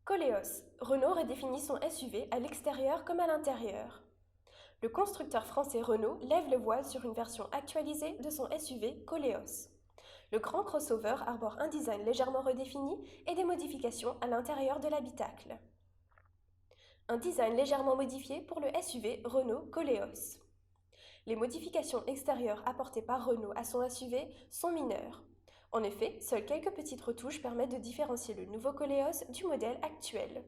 Koleos, Renault redéfinit son SUV à l'extérieur comme à l'intérieur. Le constructeur français Renault lève le voile sur une version actualisée de son SUV Koleos. Le grand crossover arbore un design légèrement redéfini et des modifications à l'intérieur de l'habitacle. Un design légèrement modifié pour le SUV Renault Koleos. Les modifications extérieures apportées par Renault à son SUV sont mineures. En effet, seules quelques petites retouches permettent de différencier le nouveau Koleos du modèle actuel.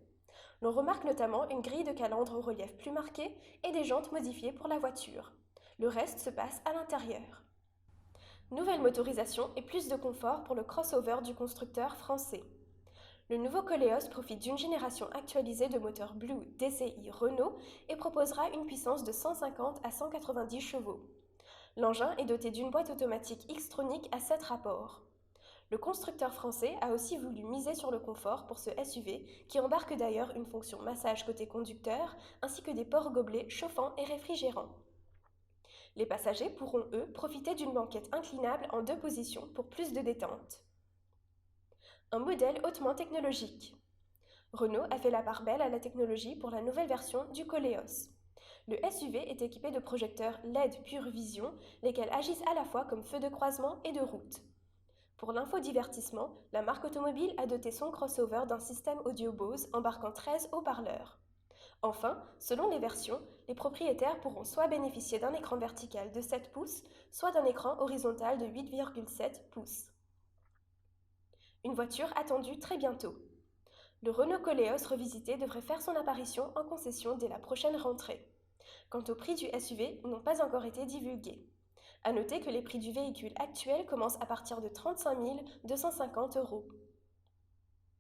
L'on remarque notamment une grille de calandre au relief plus marqué et des jantes modifiées pour la voiture. Le reste se passe à l'intérieur. Nouvelle motorisation et plus de confort pour le crossover du constructeur français. Le nouveau Koleos profite d'une génération actualisée de moteurs Blue DCI Renault et proposera une puissance de 150 à 190 chevaux. L'engin est doté d'une boîte automatique Xtronic à 7 rapports. Le constructeur français a aussi voulu miser sur le confort pour ce SUV, qui embarque d'ailleurs une fonction massage côté conducteur, ainsi que des ports-gobelets chauffants et réfrigérants. Les passagers pourront, eux, profiter d'une banquette inclinable en 2 positions pour plus de détente. Un modèle hautement technologique. Renault a fait la part belle à la technologie pour la nouvelle version du Koleos. Le SUV est équipé de projecteurs LED Pure Vision, lesquels agissent à la fois comme feux de croisement et de route. Pour l'infodivertissement, la marque automobile a doté son crossover d'un système audio Bose embarquant 13 haut-parleurs. Enfin, selon les versions, les propriétaires pourront soit bénéficier d'un écran vertical de 7 pouces, soit d'un écran horizontal de 8,7 pouces. Une voiture attendue très bientôt. Le Renault Koleos revisité devrait faire son apparition en concession dès la prochaine rentrée. Quant au prix du SUV, ils n'ont pas encore été divulgués. À noter que les prix du véhicule actuel commencent à partir de 35 250 €.